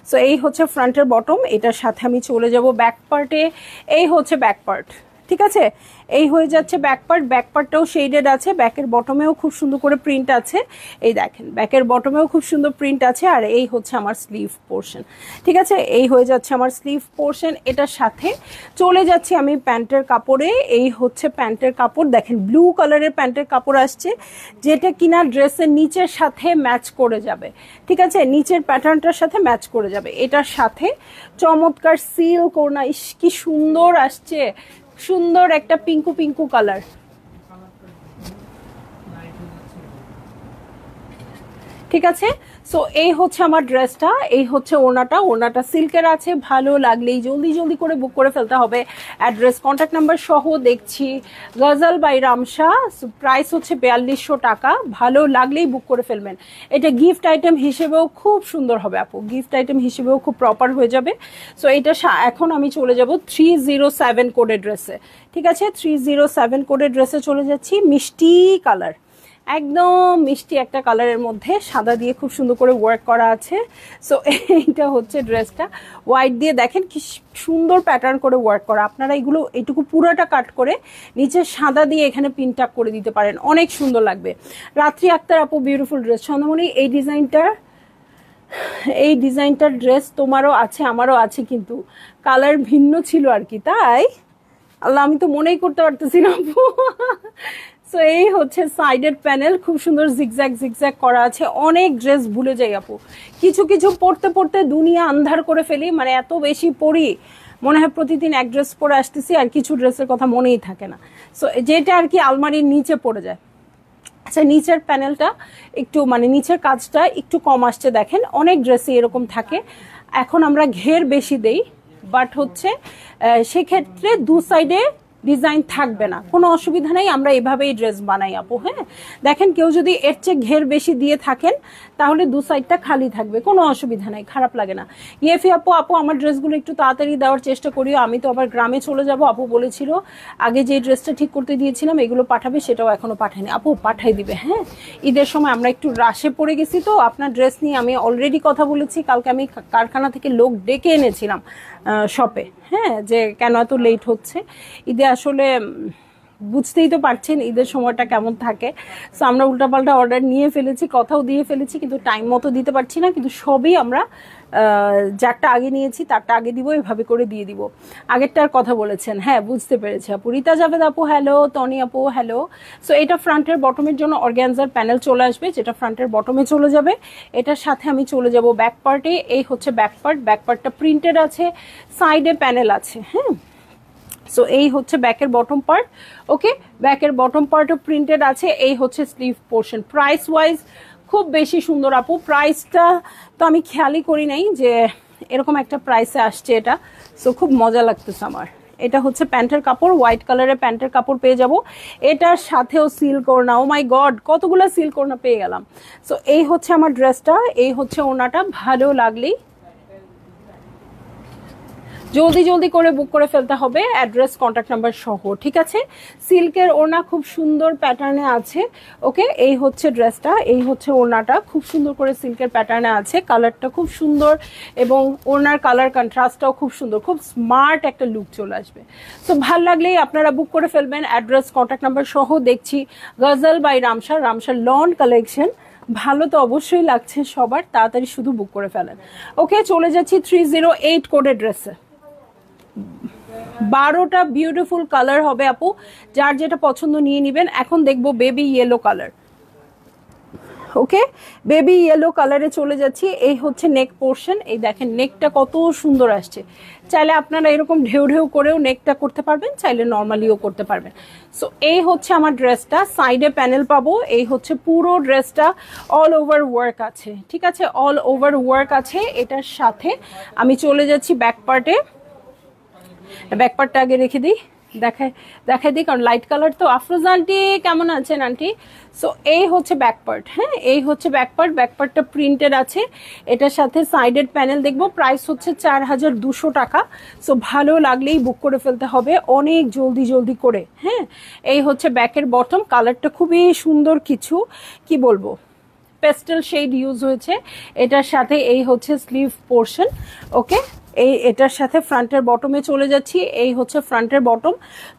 সো এই হচ্ছে ফ্রন্টের বটম, এটার সাথে আমি চলে যাব ব্যাক পার্টে। এই হচ্ছে ব্যাক পার্ট, ঠিক আছে, এই হয়ে যাচ্ছে ব্যাক পার্ট। ব্যাক পার্টটাও শেডেড আছে, ব্যাকের বটমেও খুব সুন্দর করে প্রিন্ট আছে, এই দেখেন ব্যাকের বটমেও খুব সুন্দর প্রিন্ট আছে। আর এই হচ্ছে আমার স্লিভ পোর্শন, ঠিক আছে, এই হয়ে যাচ্ছে আমার স্লিভ পোর্শন। এটার সাথে চলে যাচ্ছি আমি প্যান্টের কাপড়ে, এই হচ্ছে প্যান্টের কাপড়, দেখেন ব্লু কালারের প্যান্টের কাপড় আসছে, যেটা কিনা ড্রেসের নিচের সাথে ম্যাচ করে যাবে, ঠিক আছে, নিচের প্যাটার্নটার সাথে ম্যাচ করে যাবে। এটার সাথে চমৎকার সিল্ক ওড়না, ইস কি সুন্দর আসছে, সুন্দর একটা পিঙ্কু পিঙ্কু কালার, ঠিক আছে। সো এই হচ্ছে আমার ড্রেসটা, এই হচ্ছে ওড়নাটা সিল্কের আছে। ভালো লাগলেই জলদি জলদি করে বুক করে ফেলতে হবে। অ্যাড্রেস, কন্ট্যাক্ট নাম্বার সহ দেখছি গজল বাই রামশা, প্রাইস হচ্ছে 4200 টাকা। ভালো লাগলেই বুক করে ফেলবেন। এটা গিফট আইটেম হিসেবেও খুব সুন্দর হবে আপু, গিফট আইটেম হিসেবেও খুব প্রপার হয়ে যাবে। সো এটা এখন আমি চলে যাব 307 কোডের ড্রেসে, ঠিক আছে, 307 কোডের ড্রেসে চলে যাচ্ছি। মিষ্টি কালার, একদম মিষ্টি একটা কালারের মধ্যে সাদা দিয়ে খুব সুন্দর করে ওয়ার্ক করা আছে। সো এইটা হচ্ছে ড্রেসটা, হোয়াইট দিয়ে দেখেন কি সুন্দর প্যাটার্ন করে ওয়ার্ক করা। আপনারা এগুলো এইটুকু পুরোটা কাট করে নিচে সাদা দিয়ে এখানে পিন টাক করে দিতে পারেন, অনেক সুন্দর লাগবে। রাত্রি আক্তার আপু বিউটিফুল ড্রেস। ছন্দমণি এই ডিজাইনটার ড্রেস তোমারও আছে আমারও আছে, কিন্তু কালার ভিন্ন ছিল আর কি, তাই আল্লাহ আমি তো মনেই করতে পারতেছি না আপু। সো এই হচ্ছে সাইডের প্যানেল, খুব সুন্দর জিগজ্যাগ করা আছে। অনেক ড্রেস ভুলে যাই আপু, কিছু কিছু পড়তে পড়তে দুনিয়া আন্ধার করে ফেলি, মানে এত বেশি পড়ি মনে হয় প্রতিদিন এক ড্রেস পরে আসতেছি, আর কিছু ড্রেসের কথা মনেই থাকে না। সো যেটা আর কি আলমারির নিচে পড়ে যায়। আচ্ছা, নিচের প্যানেলটা একটু মানে নিচের কাজটা একটু কম আসছে, দেখেন অনেক ড্রেসে এরকম থাকে। এখন আমরা ঘের বেশি দেই, বাট হচ্ছে সেক্ষেত্রে দু সাইডে ডিজাইন থাকবে না, কোনো অসুবিধা নেই, আমরা এভাবেই ড্রেস বানাই আপু। হ্যাঁ, দেখেন কেউ যদি এর চেয়ে ঘের বেশি দিয়ে থাকেন তাহলে দু সাইডটা খালি থাকবে, কোনো অসুবিধা নেই, খারাপ লাগে না। ইয়েফি আপু, আমার ড্রেসগুলো একটু তাড়াতাড়ি দেওয়ার চেষ্টা করিও, আমি তো আবার গ্রামে চলে যাব। আপু বলেছিল আগে যে ড্রেসটা ঠিক করতে দিয়েছিলাম এগুলো পাঠাবে, সেটাও এখনো পাঠায়নি। আপু পাঠাই দিবে, হ্যাঁ, ঈদের সময় আমরা একটু রাশে পড়ে গেছি, তো আপনার ড্রেস নিয়ে আমি অলরেডি কথা বলেছি। কালকে আমি কারখানা থেকে লোক ডেকে এনেছিলাম শপে, হ্যাঁ, যে কেন এত লেট হচ্ছে। ঈদে আসলে বুঝতেই তো পারছেন ঈদের সময়টা কেমন থাকে। সো আমরা উল্টাপাল্টা অর্ডার নিয়ে ফেলেছি, কথাও দিয়ে ফেলেছি, কিন্তু টাইম মতো দিতে পারছি না। কিন্তু সবই আমরা যারটা আগে নিয়েছি তারটা আগে দিব, এভাবে করে দিয়ে দিব। আগেরটার কথা বলেছেন, হ্যাঁ বুঝতে পেরেছি আপু। রীতা জাভেদ আপু হ্যালো, টনি আপু হ্যালো। সো এটা ফ্রন্টের বটমের জন্য অর্গ্যানজার প্যানেল চলে আসবে, যেটা ফ্রন্টের বটমে চলে যাবে। এটার সাথে আমি চলে যাব ব্যাক পার্টে। এই হচ্ছে ব্যাক পার্টটা প্রিন্টেড আছে, সাইডে প্যানেল আছে, হ্যাঁ। সো এই হচ্ছে ব্যাকের বটম পার্ট। ওকে, ব্যাকের বটম পার্টও প্রিন্টেড আছে। এই হচ্ছে স্লিভ পোর্শন। প্রাইস ওয়াইজ খুব বেশি সুন্দর আপু, প্রাইসটা তো আমি খেয়ালই করি নাই যে এরকম একটা প্রাইসে আসছে এটা। সো খুব মজা লাগতেছে আমার, এটা হচ্ছে প্যান্টের কাপড়, হোয়াইট কালারের প্যান্টের কাপড় পেয়ে যাব। এটার সাথেও সিল্ক ওড়না, ও মাই গড কতগুলো সিল্ক ওড়না পেয়ে গেলাম। সো এই হচ্ছে আমার ড্রেসটা, এই হচ্ছে ওড়নাটা। ভালো লাগলেই জলদি জলদি করে বুক করে ফেলতে হবে, অ্যাড্রেস কন্ট্যাক্ট নাম্বার সহ, ঠিক আছে। সিল্কের ওড়না খুব সুন্দর প্যাটার্নে আছে। ওকে, এই হচ্ছে ড্রেসটা, এই হচ্ছে ওড়নাটা, খুব সুন্দর করে সিল্কের প্যাটার্নে আছে। কালারটা খুব সুন্দর এবং ওড়নার কালার কন্ট্রাস্টটাও খুব সুন্দর, খুব স্মার্ট একটা লুক চলে আসবে। তো ভাল লাগলেই আপনারা বুক করে ফেলবেন, অ্যাড্রেস কন্ট্যাক্ট নাম্বার সহ। দেখছি গজল by Ramsha, Ramsha loan collection. ভালো তো অবশ্যই লাগছে সবার, তাড়াতাড়ি শুধু বুক করে ফেলেন। ওকে, চলে যাচ্ছি 308 কোডের ড্রেসে। 12টা বিউটিফুল কালার হবে আপু, যার যেটা পছন্দ নিয়ে নেবেন। এখন দেখবো বেবি ইয়েলো কালার। ওকে, বেবি ইয়েলো কালারে চলে যাচ্ছি। এই হচ্ছে নেক পোর্শন, এই দেখেন নেকটা কত সুন্দর আসছে। চাইলে আপনারা এরকম ঢেউ ঢেউ করেও নেকটা করতে পারবেন, চাইলে নর্মালিও করতে পারবেন। সো এই হচ্ছে আমার ড্রেসটা, সাইডে প্যানেল পাবো। এই হচ্ছে পুরো ড্রেসটা অল ওভার ওয়ার্ক আছে, ঠিক আছে, অল ওভার ওয়ার্ক আছে। এটার সাথে আমি চলে যাচ্ছি ব্যাক পার্টে। ব্যাক পার্টটা আগে রেখে দিই, দেখাই দিই, কারণ লাইট কালার তো। আফরোজ আন্টি কেমন আছেন আন্টি? সো এই হচ্ছে ব্যাক পার্ট, হ্যাঁ এই হচ্ছে ব্যাক পার্ট। ব্যাক পার্টটা প্রিন্টেড আছে, এটার সাথে সাইডেড প্যানেল দেখবো। প্রাইস হচ্ছে 4200 টাকা। সো ভালো লাগলেই বুক করে ফেলতে হবে অনেক জলদি জলদি করে, হ্যাঁ। এই হচ্ছে ব্যাকের বটম, কালারটা খুবই সুন্দর, কিছু কি বলবো, পেস্টেল শেড ইউজ হয়েছে। এটার সাথে এই হচ্ছে স্লিভ পোর্শন। ওকে, এটার সাথে ফ্রন্টের বটমে চলে যাচ্ছি। এই হচ্ছে ফ্রন্টের বটম,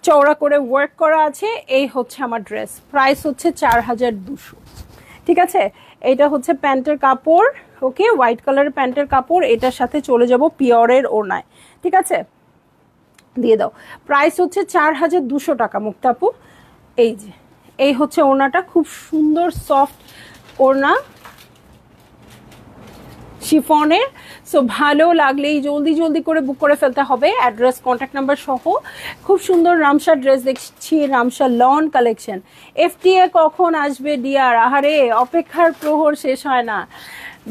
চওড়া করে ওয়ার্ক করা আছে। এই হচ্ছে আমার ড্রেস, প্রাইস হচ্ছে 4200, ঠিক আছে। এটা হচ্ছে প্যান্টের কাপড়। ওকে, হোয়াইট কালারের প্যান্টের কাপড়। এটার সাথে চলে যাব পিওরের ওড়নায়, ঠিক আছে, দিয়ে দাও। প্রাইস হচ্ছে 4200 টাকা মুক্তাপু। এই যে এই হচ্ছে ওড়নাটা, খুব সুন্দর সফট ওড়না শিফনের। সো ভালো লাগলেই জলদি জলদি করে বুক করে ফেলতে হবে, অ্যাড্রেস কন্ট্যাক্ট নাম্বার সহ। খুব সুন্দর রামসা ড্রেস দেখছি, রামসা লন কালেকশন। এফটিএ কখন আসবে ডিয়ার? আহারে, অপেক্ষার প্রহর শেষ হয় না।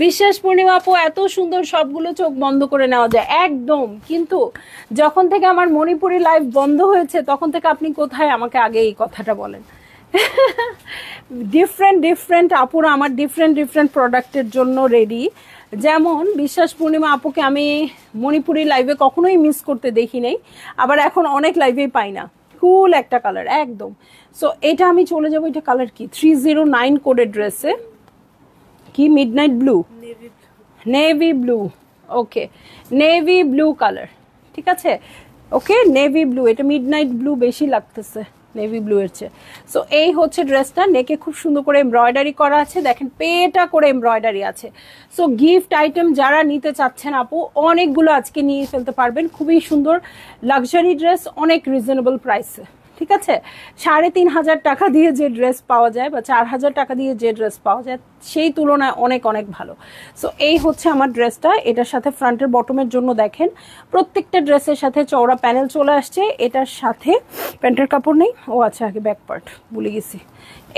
বিশ্বাস পূর্ণিমা আপু, এত সুন্দর, সবগুলো চোখ বন্ধ করে নেওয়া যায় একদম। কিন্তু যখন থেকে আমার মণিপুরি লাইভ বন্ধ হয়েছে তখন থেকে আপনি কোথায়, আমাকে আগে এই কথাটা বলেন। ডিফারেন্ট আপুরা আমার ডিফারেন্ট প্রোডাক্টের জন্য রেডি। যেমন বিশ্বাস পূর্ণিমা আপুকে আমি মণিপুরি লাইভে কখনোই মিস করতে দেখি নাই, আবার এখন অনেক লাইভেই পাই না। কুল একটা কালার একদম। সো এটা আমি চলে যাবো, এটা কালার কি 309 কোডের ড্রেসে, কি মিডনাইট ব্লু, নেভি ব্লু। ওকে, নেভি ব্লু কালার, ঠিক আছে। ওকে, নেভি ব্লু, এটা মিডনাইট ব্লু বেশি লাগতেছে নেভি ব্লু এর চেয়ে। সো এই হচ্ছে ড্রেসটা, নেকে খুব সুন্দর করে এমব্রয়ডারি করা আছে, দেখেন পেটা করে এমব্রয়ডারি আছে। সো গিফট আইটেম যারা নিতে চাচ্ছেন আপু, অনেকগুলো আজকে নিয়ে ফেলতে পারবেন। খুবই সুন্দর লাক্সারি ড্রেস, অনেক রিজনেবল প্রাইসে, ঠিক আছে। 3500 টাকা দিয়ে যে ড্রেস পাওয়া যায় বা 4000 টাকা দিয়ে যে ড্রেস পাওয়া যায় সেই তুলনায় অনেক অনেক ভালো। সো এই হচ্ছে আমার ড্রেসটা, এটার সাথে ফ্রন্টের বটমের জন্য দেখেন প্রত্যেকটা ড্রেসের সাথে চওড়া প্যানেল চলে আসছে। এটার সাথে প্যান্টের কাপড় নেই, ও আচ্ছা আগে ব্যাক পার্ট ভুলে গেছি।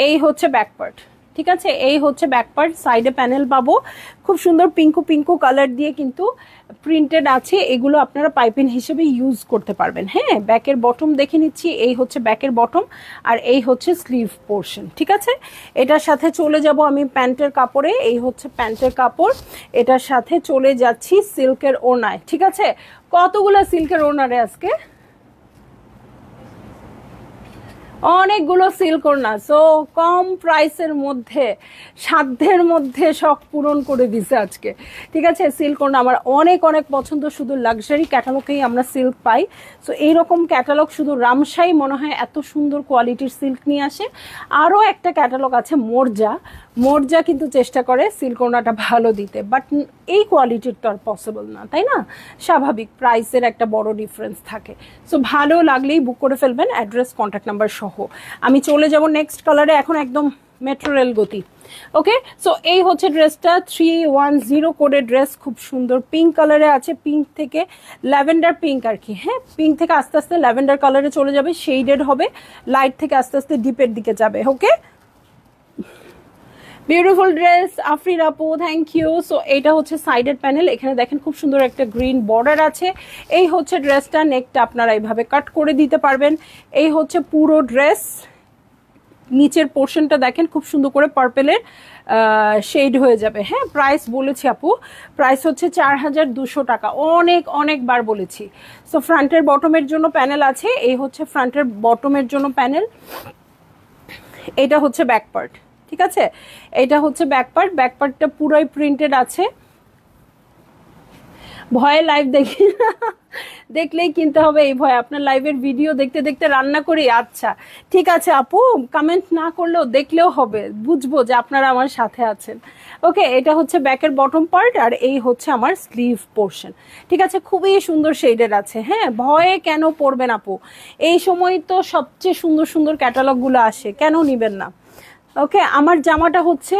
এই হচ্ছে ব্যাক পার্ট, ঠিক আছে, এই হচ্ছে ব্যাক পার্ট। সাইডে প্যানেল পাবো, খুব সুন্দর পিঙ্কু কালার দিয়ে কিন্তু প্রিন্টেড আছে। এগুলো আপনারা পাইপিং হিসেবে ইউজ করতে পারবেন, হ্যাঁ। ব্যাকের বটম দেখে নিচ্ছি, এই হচ্ছে ব্যাকের বটম, আর এই হচ্ছে স্লিভ পোর্শন, ঠিক আছে। এটার সাথে চলে যাব আমি প্যান্টের কাপড়ে, এই হচ্ছে প্যান্টের কাপড়। এটার সাথে চলে যাচ্ছি সিল্কের ওড়নায়, ঠিক আছে। কতগুলো সিল্কের ওড়নারে আজকে, অনেকগুলো সিল্ক ওড়না। সো কম প্রাইসের মধ্যে, সাধ্যের মধ্যে শখ পূরণ করে দিছে আজকে, ঠিক আছে। সিল্ক ওড়না আমার অনেক অনেক পছন্দ, শুধু লাক্সারি ক্যাটালগেই আমরা সিল্ক পাই। সো এইরকম ক্যাটালগ শুধু রামসাই মনে হয় এত সুন্দর কোয়ালিটির সিল্ক নিয়ে আসে। আরও একটা ক্যাটালগ আছে মোরজা কিন্তু চেষ্টা করে সিল্ক ওড়নাটা ভালো দিতে, বাট এই কোয়ালিটির তো আর পসিবল না, তাই না। স্বাভাবিক প্রাইসের একটা বড় ডিফারেন্স থাকে। সো ভালো লাগলেই বুক করে ফেলবেন, অ্যাড্রেস কন্ট্যাক্ট নাম্বার সহ। আমি চলে যাব নেক্সট কালারে, এখন একদম মেট্রো রেল গতি। ওকে, সো এই হচ্ছে ড্রেসটা 310 কোডের ড্রেস, খুব সুন্দর পিঙ্ক কালারে আছে, পিঙ্ক থেকে ল্যাভেন্ডার পিঙ্ক আর কি, হ্যাঁ। পিঙ্ক থেকে আস্তে আস্তে ল্যাভেন্ডার কালারে চলে যাবে, শেডেড হবে, লাইট থেকে আস্তে আস্তে ডিপের দিকে যাবে। ওকে, বিউটিফুল ড্রেস আফরিন আপু, থ্যাংক ইউ। সো এইটা হচ্ছে সাইডের প্যানেল, এখানে দেখেন খুব সুন্দর একটা গ্রিন বর্ডার আছে। এই হচ্ছে ড্রেসটা, নেকটা আপনারা এইভাবে কাট করে দিতে পারবেন। এই হচ্ছে পুরো ড্রেস, নিচের পোর্শনটা দেখেন খুব সুন্দর করে পার্পেলের শেড হয়ে যাবে। হ্যাঁ, প্রাইস বলেছি আপু, প্রাইস হচ্ছে 4200 টাকা, অনেক অনেকবার বলেছি। সো ফ্রন্টের বটমের জন্য প্যানেল আছে, এই হচ্ছে ফ্রন্টের বটমের জন্য প্যানেল, এটা হচ্ছে ব্যাক পার্ট, ঠিক আছে? এটা হচ্ছে ব্যাক পার্ট, ব্যাক পার্টটা পুরোই প্রিন্টেড আছে। ভয়ে লাইভ দেখি দেখলেই কিনতে হবে এই ভয়, আপনার লাইভের ভিডিও দেখতে দেখতে রান্না করি। আচ্ছা ঠিক আছে আপু, কমেন্ট না করলেও দেখলেও হবে, বুঝবো যে আপনারা আমার সাথে আছেন। ওকে, এটা হচ্ছে ব্যাকের বটম পার্ট, আর এই হচ্ছে আমার স্লিভ পোর্শন, ঠিক আছে? খুবই সুন্দর শেডের আছে। হ্যাঁ, ভয়ে কেন পড়বেন আপু, এই সময় তো সবচেয়ে সুন্দর সুন্দর ক্যাটালগুলো আসে, কেন নিবেন না? ওকে, আমার জামাটা হচ্ছে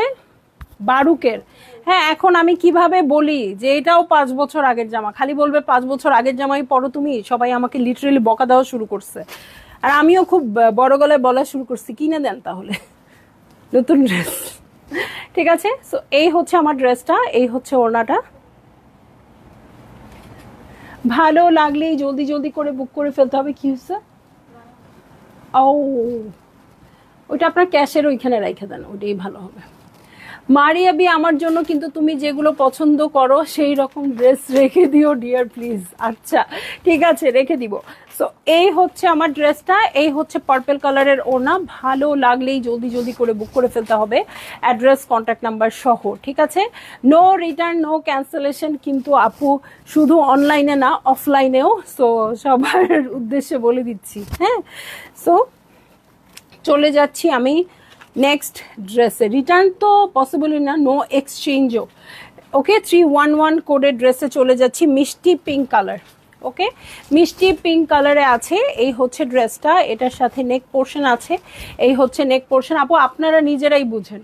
বারুকের। হ্যাঁ, এখন আমি কিভাবে বলি যে এটাও 5 বছর আগের জামা, খালি বলবে 5 বছর আগের জামাই পরো তুমি, সবাই আমাকে লিটারেলি বকা দেওয়া শুরু করছে, আর আমিও খুব বড় গলায় বলা শুরু করছি কিনে দেন তাহলে নতুন ড্রেস। ঠিক আছে, সো এই হচ্ছে আমার ড্রেসটা, এই হচ্ছে ওড়নাটা। ভালো লাগলেই জলদি জলদি করে বুক করে ফেলতে হবে। কি হচ্ছে? ও, ওইটা আপনার ক্যাশের ওইখানে রেখে দেন, ওইটাই ভালো হবে। মারিয়াবি, আমার জন্য কিন্তু তুমি যেগুলো পছন্দ করো সেই রকম ড্রেস রেখে দিও ডিয়ার প্লিজ। আচ্ছা ঠিক আছে, রেখে দিব। সো এই হচ্ছে আমার ড্রেসটা, এই হচ্ছে পার্পল কালারের ওড়না। ভালো লাগলেই জলদি জলদি করে বুক করে ফেলতে হবে, অ্যাড্রেস কন্ট্যাক্ট নাম্বার সহ, ঠিক আছে? নো রিটার্ন, নো ক্যান্সেলেশন কিন্তু আপু, শুধু অনলাইনে না অফলাইনেও। সো সবার উদ্দেশ্যে বলে দিচ্ছি। হ্যাঁ, সো চলে যাচ্ছি আমি নেক্সট ড্রেসে। রিটার্ন তো পসিবলই না, নো এক্সচেঞ্জও। ওকে, 311 কোডের ড্রেসে চলে যাচ্ছি, মিষ্টি পিঙ্ক কালার। ওকে, মিষ্টি পিঙ্ক কালারে আছে, এই হচ্ছে ড্রেসটা, এটার সাথে নেক পোর্শন আছে, এই হচ্ছে নেক পোর্শন। আপু আপনারা নিজেরাই বুঝেন,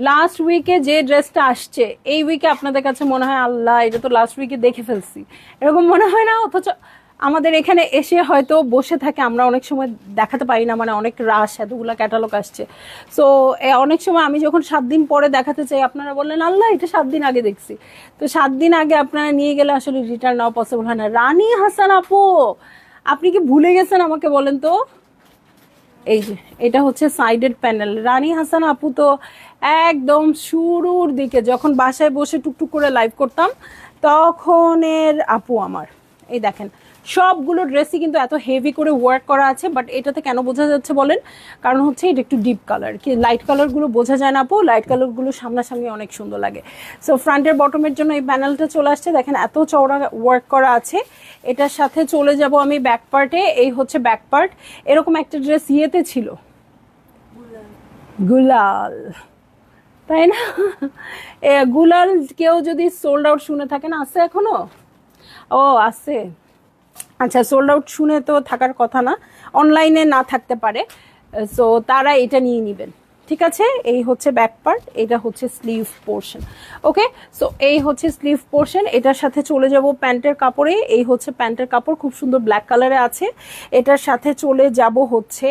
লাস্ট উইকে যে ড্রেসটা আসছে এই উইকে আপনাদের কাছে মনে হয় আল্লাহ এটা তো লাস্ট উইকে দেখে ফেলছি, এরকম মনে হয় না? অথচ আমাদের এখানে এসে হয়তো বসে থাকে, আমরা অনেক সময় দেখাতে পারি না, মানে অনেক রাশ, এতগুলো ক্যাটালগ আসছে। সো অনেক সময় আমি যখন 7 দিন পরে দেখাতে চাই, আপনারা বললেন আল্লাহ এটা 7 দিন আগে দেখছি। তো 7 দিন আগে আপনারা নিয়ে গেলে আসলে রিটার্ন নেওয়া পসিবল হয় না। রানী হাসান আপু, আপনি কি ভুলে গেছেন আমাকে বলেন তো? এই যে এটা হচ্ছে সাইডের প্যানেল। রানী হাসান আপু তো একদম শুরুর দিকে যখন বাসায় বসে টুকটুক করে লাইভ করতাম তখনের আপু আমার। এই দেখেন সবগুলো ড্রেসই কিন্তু এত হেভি করে ওয়ার্ক করা আছে, বাট এটাতে কেন বোঝা যাচ্ছে বলেন? কারণ হচ্ছে এটা একটু ডিপ কালার, কি লাইট কালারগুলো বোঝা যায় না আপু, লাইট কালারগুলো সামনাসামনি অনেক সুন্দর লাগে। সো ফ্রন্টের বটমের জন্য এই প্যানেলটা চলে আসছে, দেখেন এত চওড়া ওয়ার্ক করা আছে। এটার সাথে চলে যাব আমি ব্যাক পার্টে, এই হচ্ছে ব্যাক পার্ট। এরকম একটা ড্রেস ইয়েতে ছিল, গুলাল, তাই না? গুলাল কেউ যদি সোল্ড আউট শুনে থাকেন, আছে এখনো? ও আছে, আচ্ছা সোল্ড আউট শুনে তো থাকার কথা না, অনলাইনে না থাকতে পারে। সো তারা এটা নিয়ে নেবেন, ঠিক আছে? এই হচ্ছে ব্যাক পার্ট, এটা হচ্ছে স্লিভ পোর্শন। ওকে, সো এই হচ্ছে স্লিভ পোর্শন। এটার সাথে চলে যাব প্যান্টের কাপড়ে, এই হচ্ছে প্যান্টের কাপড়, খুব সুন্দর ব্ল্যাক কালারে আছে। এটার সাথে চলে যাব হচ্ছে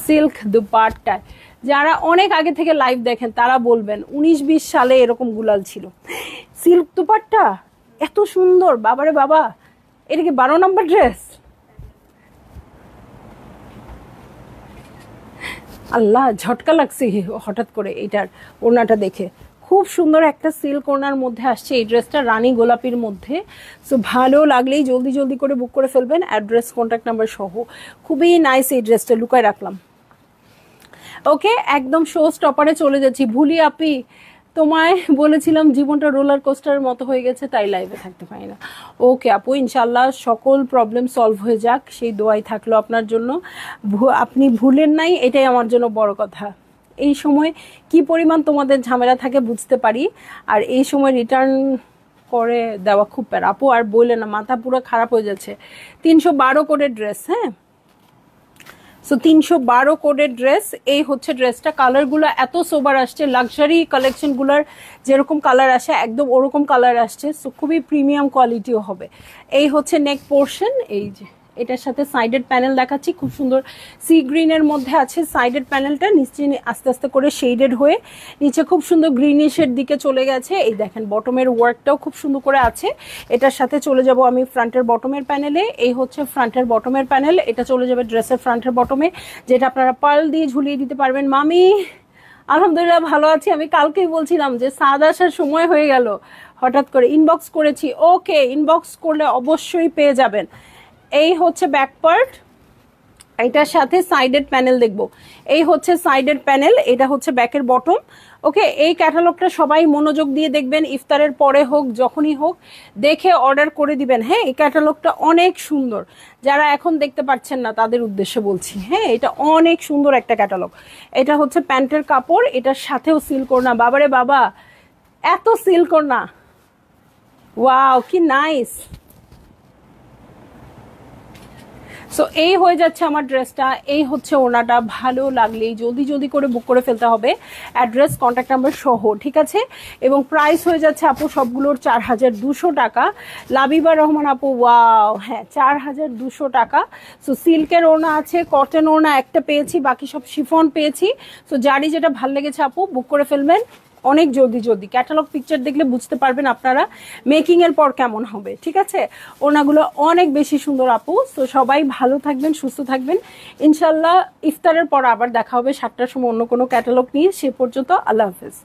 সিল্ক দুপাট্টায়। যারা অনেক আগে থেকে লাইভ দেখেন তারা বলবেন 19-20 সালে এরকম গুলাল ছিল, সিল্ক দুপাট্টা এত সুন্দর, বাবারে বাবা, এটা কি 12 নম্বর ড্রেস? আল্লাহ, ঝটকা লাগছে হঠাৎ করে এটার ওড়নাটা দেখে। খুব সুন্দর একটা সিল্ক ওড়নার মধ্যে আসছে এই ড্রেসটা, রানী গোলাপির মধ্যে। সো ভালো লাগলেই জলদি জলদি করে বুক করে ফেলবেন, অ্যাড্রেস কন্ট্যাক্ট নাম্বার সহ। খুবই নাইস এই ড্রেসটা, লুকায় রাখলাম। ওকে, একদম শো স্টপারে চলে যাচ্ছি। ভুলি আপি, তোমায় বলেছিলাম জীবনটা রোলার কোস্টারের মতো হয়ে গেছে, তাই লাইভে থাকতে পারি না। ওকে আপু, ইনশাল্লাহ সকল প্রবলেম সলভ হয়ে যাক, সেই দোয়াই থাকলো আপনার জন্য। আপনি ভুলেন নাই, এটাই আমার জন্য বড় কথা। এই সময় কি পরিমাণ তোমাদের ঝামেলা থাকে বুঝতে পারি, আর এই সময় রিটার্ন করে দেওয়া খুব প্যারা আপু, আর বললেন না, মাথা পুরো খারাপ হয়ে যাচ্ছে। 312 কোডের ড্রেস, হ্যাঁ, সো 312 কোডের ড্রেস। এই হচ্ছে ড্রেসটা, কালারগুলো এত সোবার আসছে, লাক্সারি কালেকশনগুলোর যেরকম কালার আসে একদম ওরকম কালার আসছে। সো খুবই প্রিমিয়াম কোয়ালিটিও হবে। এই হচ্ছে নেক পোর্শন, এই যে এটার সাথে সাইডেড প্যানেল দেখাচ্ছি, খুব সুন্দর সি গ্রিনের মধ্যে আছে সাইডেড প্যানেলটা, নিচে আস্তে আস্তে করে শেডেড হয়ে নিচে খুব সুন্দর গ্রিনিশের দিকে চলে গেছে। এই দেখেন বটমের ওয়ার্কটাও খুব সুন্দর করে আছে। এটার সাথে চলে যাব আমি ফ্রন্টের বটমের প্যানেলে। এই হচ্ছে ফ্রন্টের বটমের প্যানেল, এটা চলে যাবে ড্রেসের ফ্রন্টের বটমে, যেটা আপনারা পার্ল দিয়ে ঝুলিয়ে দিতে পারবেন। মামি আলহামদুলিল্লাহ ভালো আছি। আমি কালকেই বলছিলাম যে সাদ আসার সময় হয়ে গেল, হঠাৎ করে ইনবক্স করেছি। ওকে, ইনবক্স করলে অবশ্যই পেয়ে যাবেন। এই হচ্ছে ব্যাক পার্ট, এটার সাথে সাইডেড প্যানেল দেখবো। এই হচ্ছে সাইডেড প্যানেল, এটা হচ্ছে ব্যাকের বটম। ওকে, এই ক্যাটালগটা সবাই মনোযোগ দিয়ে দেখবেন, ইফতারের পরে হোক যখনই হোক দেখে অর্ডার করে দিবেন। হ্যাঁ, এই ক্যাটালগটা অনেক সুন্দর, যারা এখন দেখতে পাচ্ছেন না তাদের উদ্দেশ্যে বলছি। হ্যাঁ, এটা অনেক সুন্দর একটা ক্যাটালগ। এটা হচ্ছে প্যান্টের কাপড়, এটার সাথেও সিল্ক ওড়না। বাবারে বাবা, এত সিল্ক ওড়না, ওয়াও কি নাইস। সো এই হয়ে যাচ্ছে আমার ড্রেসটা, এই হচ্ছে ওনাটা। ভালো লাগলেই জলদি জলদি করে বুক করে ফেলতে হবে, অ্যাড্রেস কন্ট্যাক্ট নাম্বার সহ, ঠিক আছে? এবং প্রাইস হয়ে যাচ্ছে আপু সবগুলোর 4200 টাকা। লাবিবা রহমান আপু, ওয়াও, হ্যাঁ 4200 টাকা। সো সিল্কের ওড়না আছে, কটন ওড়না একটা পেয়েছি, বাকি সব শিফন পেয়েছি। সো যারই যেটা ভাল লেগেছে আপু বুক করে ফেলবেন অনেক জলদি জলদি। ক্যাটালগ পিকচার দেখলে বুঝতে পারবেন আপনারা মেকিং এর পর কেমন হবে, ঠিক আছে? ওনাগুলো অনেক বেশি সুন্দর আপু। তো সবাই ভালো থাকবেন, সুস্থ থাকবেন। ইনশাল্লাহ ইফতারের পর আবার দেখা হবে 7টার সময় অন্য কোনো ক্যাটালগ নিয়ে। সে পর্যন্ত আল্লাহ হাফেজ।